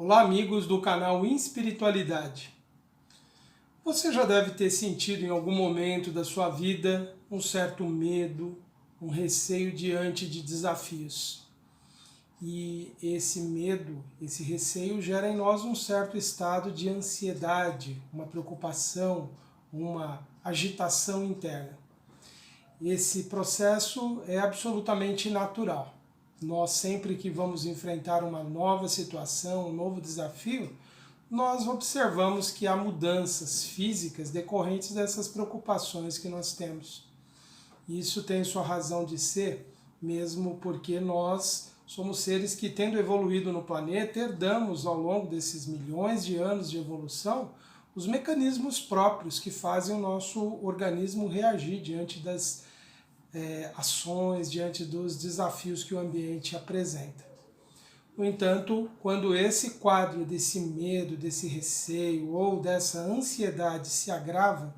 Olá, amigos do canal Inspiritualidade. Você já deve ter sentido em algum momento da sua vida um certo medo, um receio diante de desafios. E esse medo, esse receio gera em nós um certo estado de ansiedade, uma preocupação, uma agitação interna. Esse processo é absolutamente natural. Nós sempre que vamos enfrentar uma nova situação, um novo desafio, nós observamos que há mudanças físicas decorrentes dessas preocupações que nós temos. Isso tem sua razão de ser, mesmo porque nós somos seres que, tendo evoluído no planeta, herdamos ao longo desses milhões de anos de evolução os mecanismos próprios que fazem o nosso organismo reagir diante das ações, diante dos desafios que o ambiente apresenta. No entanto, quando esse quadro desse medo, desse receio ou dessa ansiedade se agrava,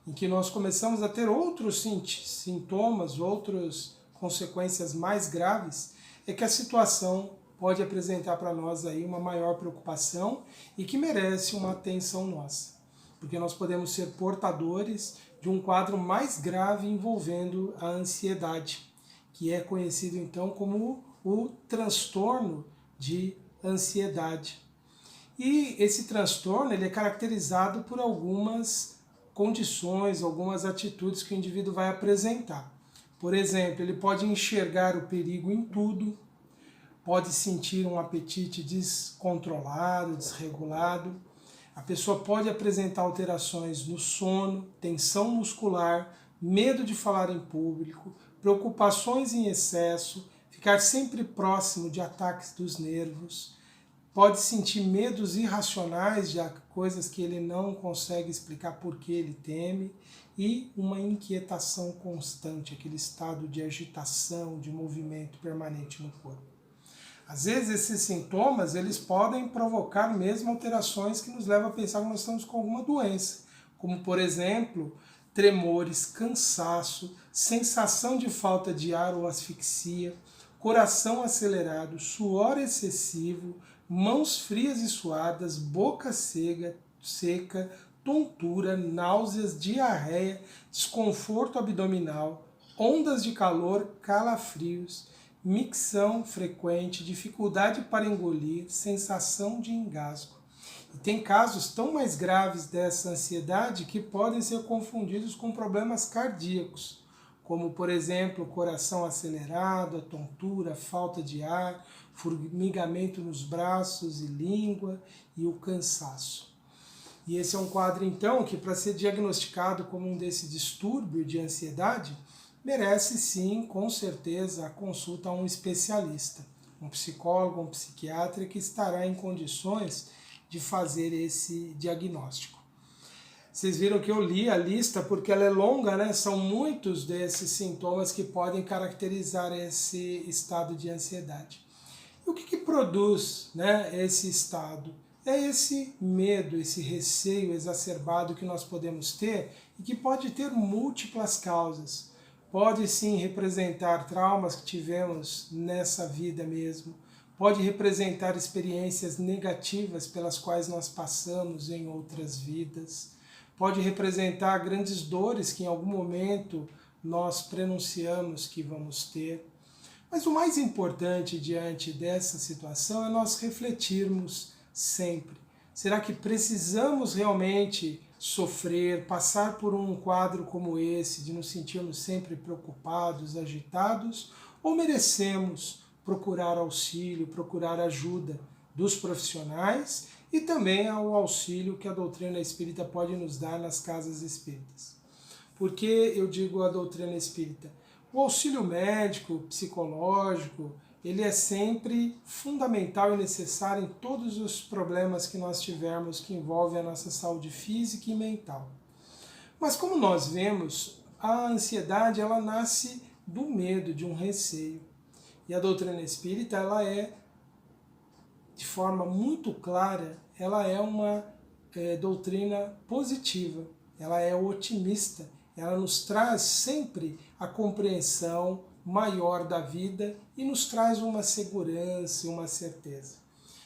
em que nós começamos a ter outros sintomas, outras consequências mais graves, é que a situação pode apresentar para nós aí uma maior preocupação e que merece uma atenção nossa, porque nós podemos ser portadores de um quadro mais grave envolvendo a ansiedade, que é conhecido então como o transtorno de ansiedade. E esse transtorno ele é caracterizado por algumas condições, algumas atitudes que o indivíduo vai apresentar. Por exemplo, ele pode enxergar o perigo em tudo, pode sentir um apetite descontrolado, desregulado. A pessoa pode apresentar alterações no sono, tensão muscular, medo de falar em público, preocupações em excesso, ficar sempre próximo de ataques dos nervos, pode sentir medos irracionais de coisas que ele não consegue explicar por que ele teme e uma inquietação constante, aquele estado de agitação, de movimento permanente no corpo. Às vezes esses sintomas eles podem provocar mesmo alterações que nos levam a pensar que nós estamos com alguma doença, como por exemplo, tremores, cansaço, sensação de falta de ar ou asfixia, coração acelerado, suor excessivo, mãos frias e suadas, boca seca, tontura, náuseas, diarreia, desconforto abdominal, ondas de calor, calafrios, micção frequente, dificuldade para engolir, sensação de engasgo. E tem casos tão mais graves dessa ansiedade que podem ser confundidos com problemas cardíacos, como, por exemplo, coração acelerado, a tontura, a falta de ar, formigamento nos braços e língua e o cansaço. E esse é um quadro, então, que para ser diagnosticado como um desse distúrbio de ansiedade, merece sim, com certeza, a consulta a um especialista, um psicólogo, um psiquiatra que estará em condições de fazer esse diagnóstico. Vocês viram que eu li a lista porque ela é longa, né? São muitos desses sintomas que podem caracterizar esse estado de ansiedade. E o que produz, né, esse estado? É esse medo, esse receio exacerbado que nós podemos ter e que pode ter múltiplas causas. Pode sim representar traumas que tivemos nessa vida mesmo, pode representar experiências negativas pelas quais nós passamos em outras vidas, pode representar grandes dores que em algum momento nós prenunciamos que vamos ter. Mas o mais importante diante dessa situação é nós refletirmos sempre. Será que precisamos realmente sofrer, passar por um quadro como esse, de nos sentirmos sempre preocupados, agitados, ou merecemos procurar auxílio, procurar ajuda dos profissionais e também ao auxílio que a doutrina espírita pode nos dar nas casas espíritas? Por que eu digo a doutrina espírita? O auxílio médico, psicológico, ele é sempre fundamental e necessário em todos os problemas que nós tivermos que envolvem a nossa saúde física e mental. Mas como nós vemos, a ansiedade ela nasce do medo, de um receio. E a doutrina espírita ela é, de forma muito clara, ela é uma doutrina positiva, ela é otimista, ela nos traz sempre a compreensão maior da vida e nos traz uma segurança e uma certeza.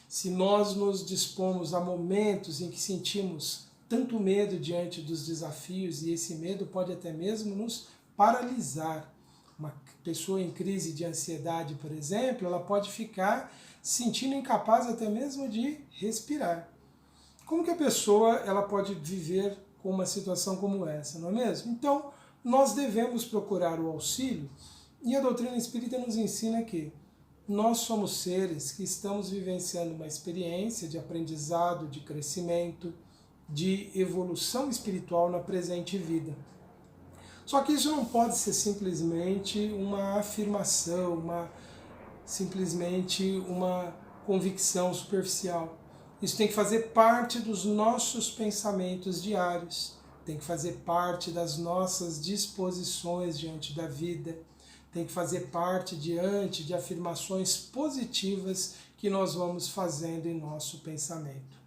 Se nós nos dispomos a momentos em que sentimos tanto medo diante dos desafios, e esse medo pode até mesmo nos paralisar. Uma pessoa em crise de ansiedade, por exemplo, ela pode ficar se sentindo incapaz até mesmo de respirar. Como que a pessoa ela pode viver com uma situação como essa, não é mesmo? Então, nós devemos procurar o auxílio, e a doutrina espírita nos ensina que nós somos seres que estamos vivenciando uma experiência de aprendizado, de crescimento, de evolução espiritual na presente vida. Só que isso não pode ser simplesmente uma afirmação, simplesmente uma convicção superficial. Isso tem que fazer parte dos nossos pensamentos diários, tem que fazer parte das nossas disposições diante da vida, tem que fazer parte diante de afirmações positivas que nós vamos fazendo em nosso pensamento.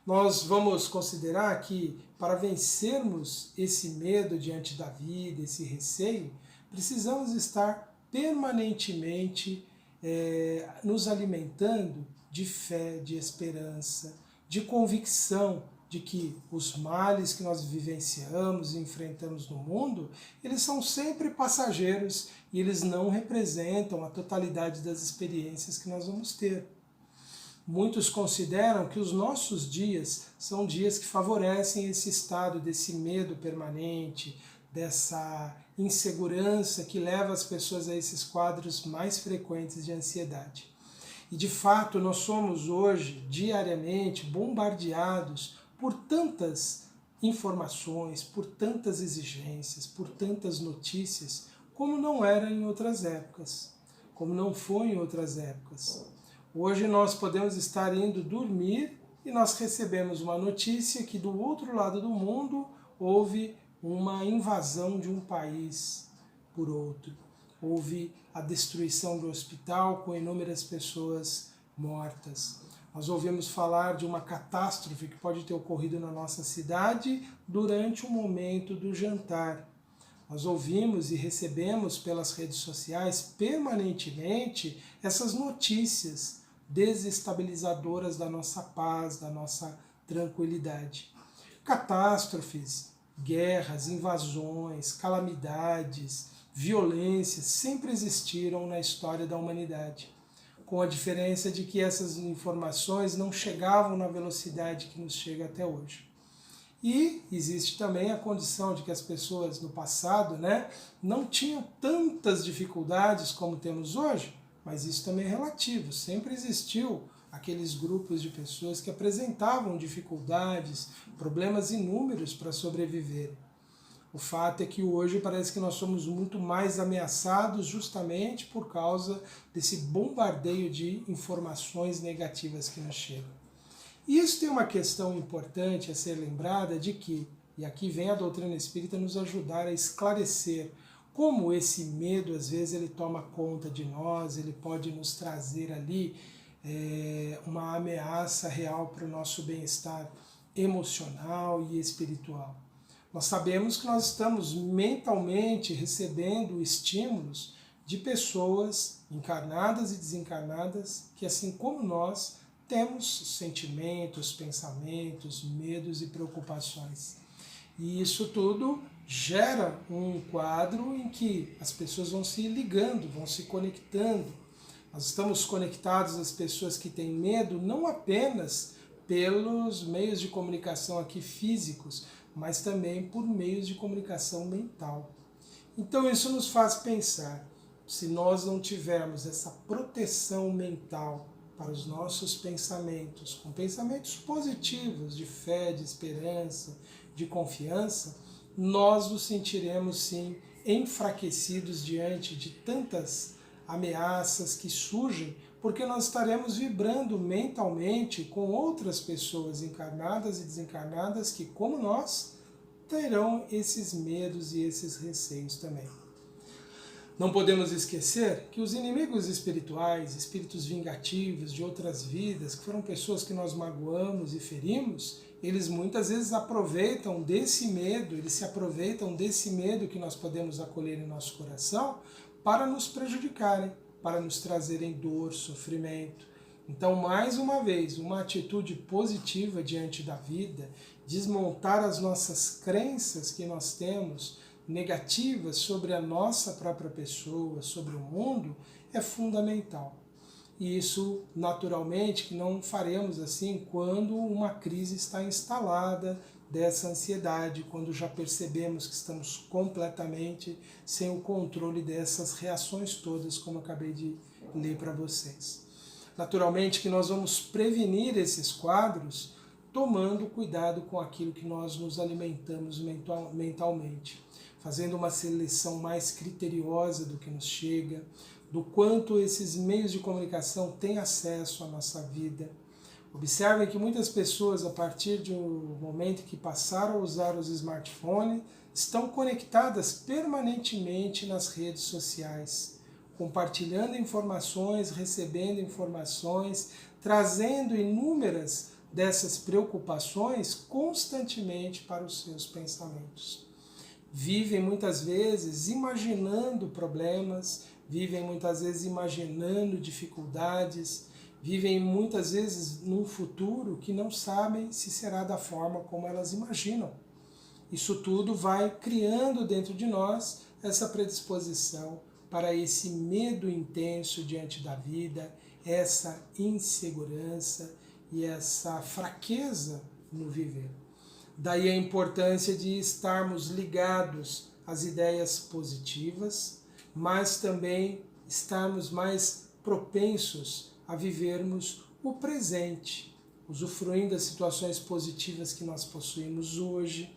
Nós vamos considerar que para vencermos esse medo diante da vida, esse receio, precisamos estar permanentemente nos alimentando de fé, de esperança, de convicção de que os males que nós vivenciamos e enfrentamos no mundo, eles são sempre passageiros e eles não representam a totalidade das experiências que nós vamos ter. Muitos consideram que os nossos dias são dias que favorecem esse estado desse medo permanente, dessa insegurança que leva as pessoas a esses quadros mais frequentes de ansiedade. E de fato nós somos hoje, diariamente, bombardeados por tantas informações, por tantas exigências, por tantas notícias, como não era em outras épocas, como não foi em outras épocas. Hoje nós podemos estar indo dormir e nós recebemos uma notícia que do outro lado do mundo houve uma invasão de um país por outro. Houve a destruição do hospital com inúmeras pessoas mortas. Nós ouvimos falar de uma catástrofe que pode ter ocorrido na nossa cidade durante o momento do jantar. Nós ouvimos e recebemos pelas redes sociais permanentemente essas notícias desestabilizadoras da nossa paz, da nossa tranquilidade. Catástrofes, guerras, invasões, calamidades, violências sempre existiram na história da humanidade, com a diferença de que essas informações não chegavam na velocidade que nos chega até hoje. E existe também a condição de que as pessoas no passado não tinham tantas dificuldades como temos hoje, mas isso também é relativo. Sempre existiu aqueles grupos de pessoas que apresentavam dificuldades, problemas inúmeros para sobreviver. O fato é que hoje parece que nós somos muito mais ameaçados justamente por causa desse bombardeio de informações negativas que nos chegam. E isso tem uma questão importante a ser lembrada de que, e aqui vem a doutrina espírita nos ajudar a esclarecer como esse medo às vezes ele toma conta de nós, ele pode nos trazer ali uma ameaça real para o nosso bem-estar emocional e espiritual. Nós sabemos que nós estamos mentalmente recebendo estímulos de pessoas encarnadas e desencarnadas que, assim como nós, temos sentimentos, pensamentos, medos e preocupações. E isso tudo gera um quadro em que as pessoas vão se ligando, vão se conectando. Nós estamos conectados às pessoas que têm medo não apenas pelos meios de comunicação aqui físicos, mas também por meios de comunicação mental. Então isso nos faz pensar, se nós não tivermos essa proteção mental para os nossos pensamentos, com pensamentos positivos, de fé, de esperança, de confiança, nós nos sentiremos sim enfraquecidos diante de tantas ameaças que surgem, porque nós estaremos vibrando mentalmente com outras pessoas encarnadas e desencarnadas que, como nós, terão esses medos e esses receios também. Não podemos esquecer que os inimigos espirituais, espíritos vingativos de outras vidas, que foram pessoas que nós magoamos e ferimos, eles muitas vezes aproveitam desse medo, eles se aproveitam desse medo que nós podemos acolher em nosso coração para nos prejudicarem, para nos trazerem dor, sofrimento. Então, mais uma vez, uma atitude positiva diante da vida, desmontar as nossas crenças que nós temos negativas sobre a nossa própria pessoa, sobre o mundo, é fundamental. E isso, naturalmente, que não faremos assim quando uma crise está instalada dessa ansiedade, quando já percebemos que estamos completamente sem o controle dessas reações todas, como eu acabei de ler para vocês. Naturalmente que nós vamos prevenir esses quadros tomando cuidado com aquilo que nós nos alimentamos mentalmente, fazendo uma seleção mais criteriosa do que nos chega, do quanto esses meios de comunicação têm acesso à nossa vida. Observem que muitas pessoas, a partir de um momento que passaram a usar os smartphones, estão conectadas permanentemente nas redes sociais, compartilhando informações, recebendo informações, trazendo inúmeras dessas preocupações constantemente para os seus pensamentos. Vivem muitas vezes imaginando problemas, vivem muitas vezes imaginando dificuldades, vivem muitas vezes num futuro que não sabem se será da forma como elas imaginam. Isso tudo vai criando dentro de nós essa predisposição para esse medo intenso diante da vida, essa insegurança e essa fraqueza no viver. Daí a importância de estarmos ligados às ideias positivas, mas também estarmos mais propensos a vivermos o presente, usufruindo das situações positivas que nós possuímos hoje,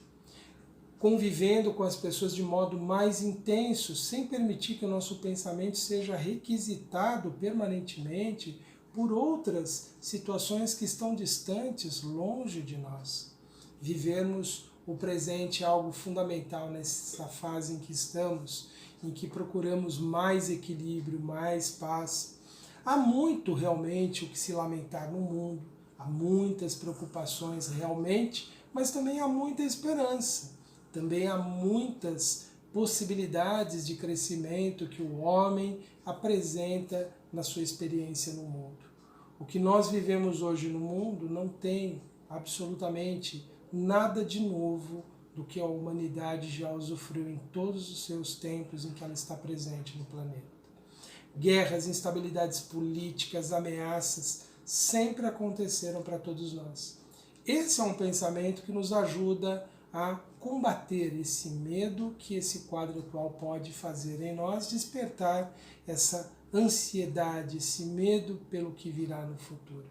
convivendo com as pessoas de modo mais intenso, sem permitir que o nosso pensamento seja requisitado permanentemente por outras situações que estão distantes, longe de nós. Vivermos o presente é algo fundamental nessa fase em que estamos, em que procuramos mais equilíbrio, mais paz. Há muito realmente o que se lamentar no mundo, há muitas preocupações realmente, mas também há muita esperança. Também há muitas possibilidades de crescimento que o homem apresenta na sua experiência no mundo. O que nós vivemos hoje no mundo não tem absolutamente nada de novo do que a humanidade já usufruiu em todos os seus tempos em que ela está presente no planeta. Guerras, instabilidades políticas, ameaças sempre aconteceram para todos nós. Esse é um pensamento que nos ajuda a combater esse medo que esse quadro atual pode fazer em nós, despertar essa ansiedade, esse medo pelo que virá no futuro.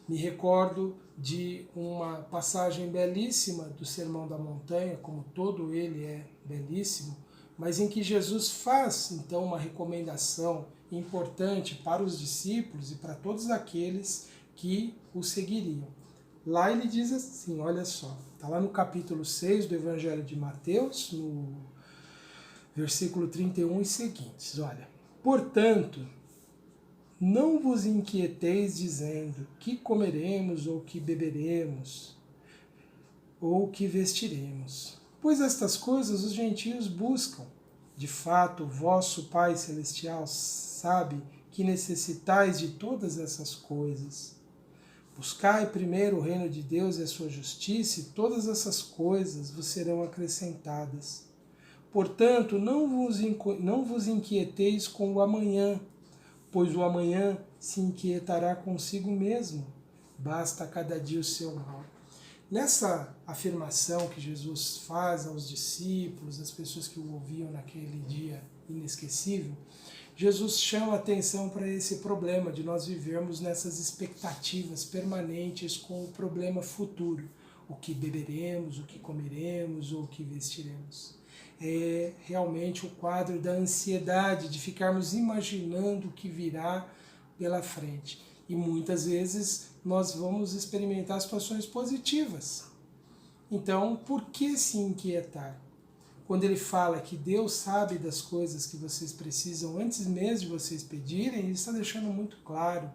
Me recordo de uma passagem belíssima do Sermão da Montanha, como todo ele é belíssimo, mas em que Jesus faz então uma recomendação importante para os discípulos e para todos aqueles que o seguiriam. Lá ele diz assim, olha só, está lá no capítulo 6 do Evangelho de Mateus, no versículo 31 e seguintes, olha. Portanto, não vos inquieteis dizendo que comeremos ou que beberemos ou que vestiremos, pois estas coisas os gentios buscam. De fato, o vosso Pai Celestial sabe que necessitais de todas essas coisas. Buscai primeiro o reino de Deus e a sua justiça, e todas essas coisas vos serão acrescentadas. Portanto, não vos inquieteis com o amanhã, pois o amanhã se inquietará consigo mesmo. Basta a cada dia o seu mal. Nessa afirmação que Jesus faz aos discípulos, às pessoas que o ouviam naquele dia inesquecível, Jesus chama a atenção para esse problema de nós vivermos nessas expectativas permanentes com o problema futuro. O que beberemos, o que comeremos ou o que vestiremos. É realmente o quadro da ansiedade, de ficarmos imaginando o que virá pela frente. E muitas vezes nós vamos experimentar situações positivas. Então, por que se inquietar? Quando ele fala que Deus sabe das coisas que vocês precisam antes mesmo de vocês pedirem, ele está deixando muito claro.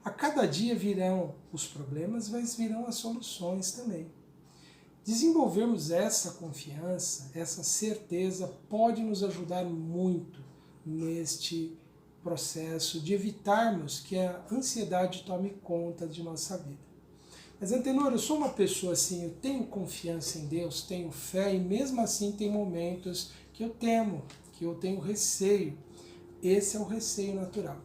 A cada dia virão os problemas, mas virão as soluções também. Desenvolvermos essa confiança, essa certeza, pode nos ajudar muito neste processo de evitarmos que a ansiedade tome conta de nossa vida. Mas, Antenor, eu sou uma pessoa assim, eu tenho confiança em Deus, tenho fé, e mesmo assim tem momentos que eu temo, que eu tenho receio. Esse é o receio natural,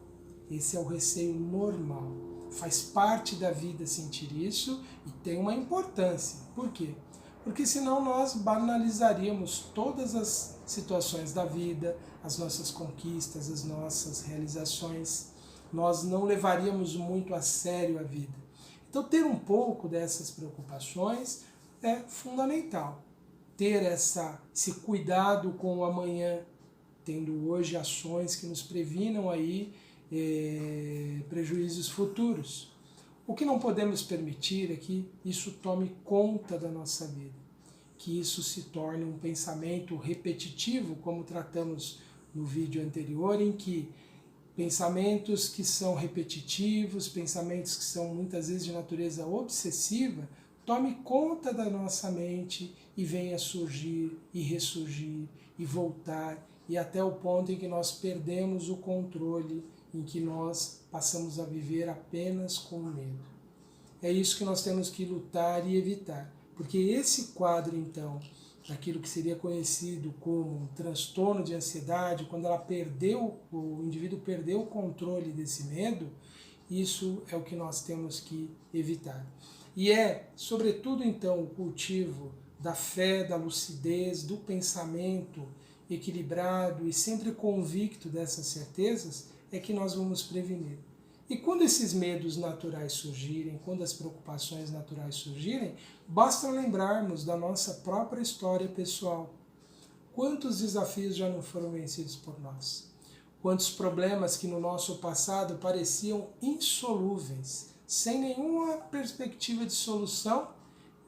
esse é o receio normal. Faz parte da vida sentir isso e tem uma importância. Por quê? Porque senão nós banalizaríamos todas as situações da vida, as nossas conquistas, as nossas realizações. Nós não levaríamos muito a sério a vida. Então ter um pouco dessas preocupações é fundamental. Ter esse cuidado com o amanhã, tendo hoje ações que nos previnam aí prejuízos futuros. O que não podemos permitir é que isso tome conta da nossa vida, que isso se torne um pensamento repetitivo, como tratamos no vídeo anterior, em que pensamentos que são repetitivos, pensamentos que são muitas vezes de natureza obsessiva, tome conta da nossa mente e venha surgir e ressurgir e voltar, e até o ponto em que nós perdemos o controle, em que nós passamos a viver apenas com medo. É isso que nós temos que lutar e evitar, porque esse quadro, então, daquilo que seria conhecido como um transtorno de ansiedade, quando o indivíduo perdeu o controle desse medo, isso é o que nós temos que evitar. E é, sobretudo, então, o cultivo da fé, da lucidez, do pensamento equilibrado e sempre convicto dessas certezas, é que nós vamos prevenir. E quando esses medos naturais surgirem, quando as preocupações naturais surgirem, basta lembrarmos da nossa própria história pessoal. Quantos desafios já não foram vencidos por nós? Quantos problemas que no nosso passado pareciam insolúveis, sem nenhuma perspectiva de solução,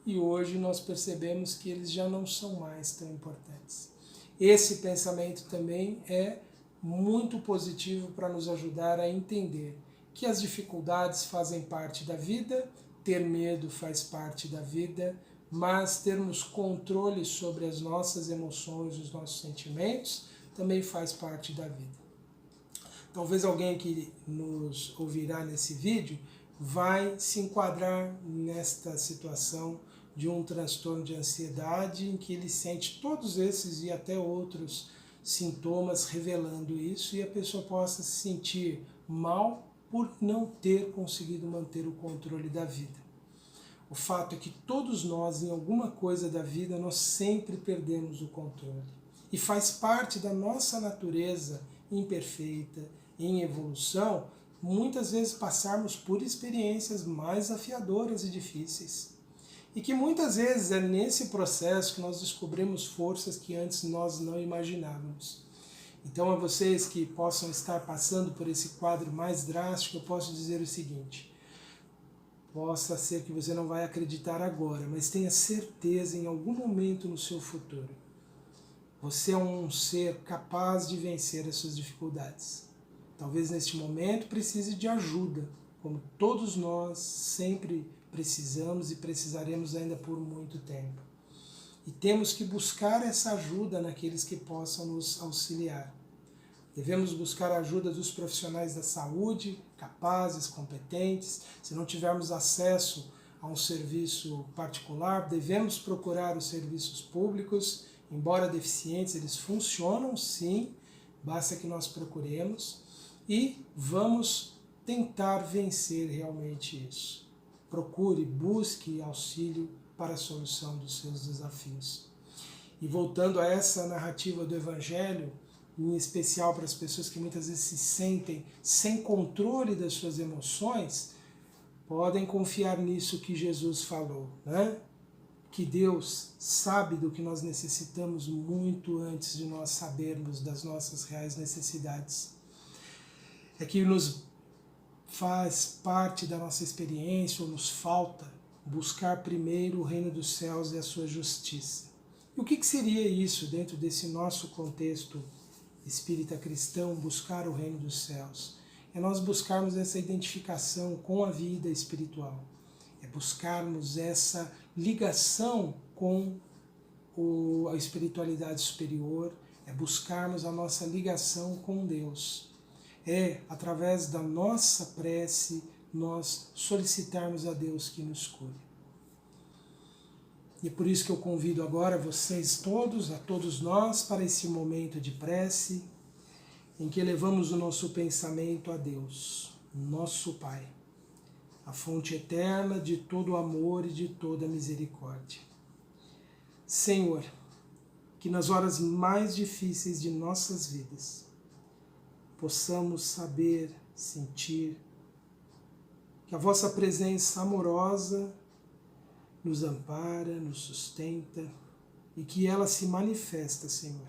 e hoje nós percebemos que eles já não são mais tão importantes. Esse pensamento também é muito positivo para nos ajudar a entender que as dificuldades fazem parte da vida, ter medo faz parte da vida, mas termos controle sobre as nossas emoções, os nossos sentimentos, também faz parte da vida. Talvez alguém que nos ouvirá nesse vídeo vai se enquadrar nesta situação de um transtorno de ansiedade em que ele sente todos esses e até outros sintomas revelando isso, e a pessoa possa se sentir mal por não ter conseguido manter o controle da vida. O fato é que todos nós, em alguma coisa da vida, nós sempre perdemos o controle. E faz parte da nossa natureza imperfeita, em evolução, muitas vezes passarmos por experiências mais desafiadoras e difíceis. E que muitas vezes é nesse processo que nós descobrimos forças que antes nós não imaginávamos. Então, a vocês que possam estar passando por esse quadro mais drástico, eu posso dizer o seguinte: possa ser que você não vai acreditar agora, mas tenha certeza em algum momento no seu futuro. Você é um ser capaz de vencer as suas dificuldades. Talvez neste momento precise de ajuda, como todos nós sempre precisamos e precisaremos ainda por muito tempo. E temos que buscar essa ajuda naqueles que possam nos auxiliar. Devemos buscar a ajuda dos profissionais da saúde, capazes, competentes. Se não tivermos acesso a um serviço particular, devemos procurar os serviços públicos. Embora deficientes, eles funcionam sim, basta que nós procuremos. E vamos tentar vencer realmente isso. Procure, busque auxílio para a solução dos seus desafios. E voltando a essa narrativa do Evangelho, em especial para as pessoas que muitas vezes se sentem sem controle das suas emoções, podem confiar nisso que Jesus falou, né? Que Deus sabe do que nós necessitamos muito antes de nós sabermos das nossas reais necessidades. É que nos faz parte da nossa experiência, ou nos falta, buscar primeiro o reino dos céus e a sua justiça. E o que seria isso dentro desse nosso contexto espírita cristão, buscar o reino dos céus? É nós buscarmos essa identificação com a vida espiritual, é buscarmos essa ligação com a espiritualidade superior, é buscarmos a nossa ligação com Deus. é através da nossa prece nós solicitarmos a Deus que nos cure. E é por isso que eu convido agora vocês todos, a todos nós, para esse momento de prece, em que elevamos o nosso pensamento a Deus, nosso Pai, a fonte eterna de todo amor e de toda misericórdia. Senhor, que nas horas mais difíceis de nossas vidas, possamos saber, sentir, que a vossa presença amorosa nos ampara, nos sustenta e que ela se manifesta, Senhor,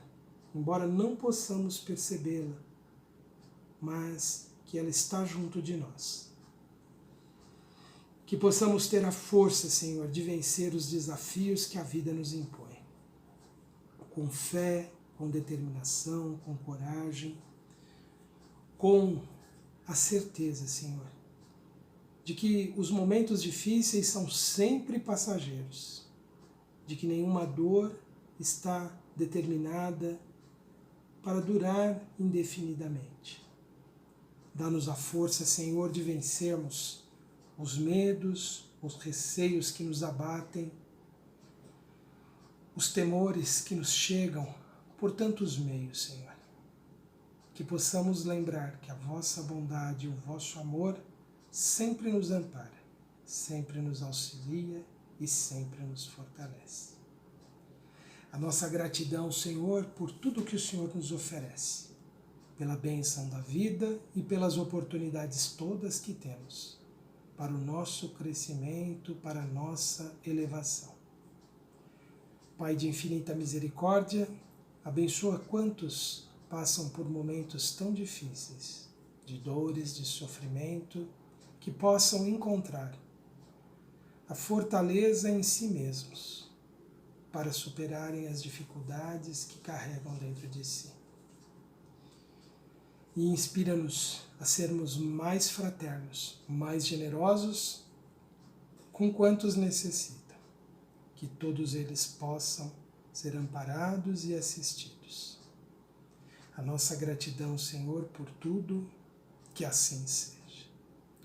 embora não possamos percebê-la, mas que ela está junto de nós. Que possamos ter a força, Senhor, de vencer os desafios que a vida nos impõe, com fé, com determinação, com coragem, com a certeza, Senhor, de que os momentos difíceis são sempre passageiros, de que nenhuma dor está determinada para durar indefinidamente. Dá-nos a força, Senhor, de vencermos os medos, os receios que nos abatem, os temores que nos chegam por tantos meios, Senhor. Que possamos lembrar que a vossa bondade e o vosso amor sempre nos ampara, sempre nos auxilia e sempre nos fortalece. A nossa gratidão, Senhor, por tudo que o Senhor nos oferece, pela bênção da vida e pelas oportunidades todas que temos, para o nosso crescimento, para a nossa elevação. Pai de infinita misericórdia, abençoa quantos passam por momentos tão difíceis, de dores, de sofrimento, que possam encontrar a fortaleza em si mesmos para superarem as dificuldades que carregam dentro de si. E inspira-nos a sermos mais fraternos, mais generosos com quantos necessitam, que todos eles possam ser amparados e assistidos. A nossa gratidão, Senhor, por tudo, que assim seja.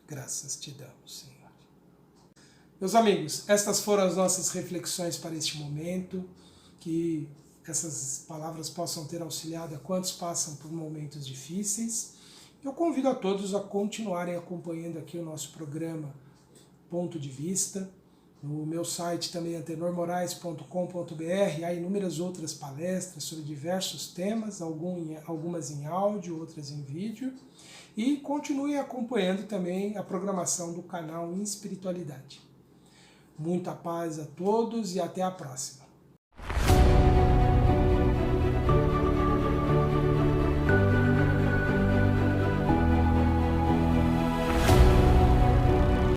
Graças te damos, Senhor. Meus amigos, estas foram as nossas reflexões para este momento, que essas palavras possam ter auxiliado a quantos passam por momentos difíceis. Eu convido a todos a continuarem acompanhando aqui o nosso programa Ponto de Vista. No meu site também, antenormorais.com.br, há inúmeras outras palestras sobre diversos temas, algumas em áudio, outras em vídeo. E continue acompanhando também a programação do canal Espiritualidade. Muita paz a todos e até a próxima.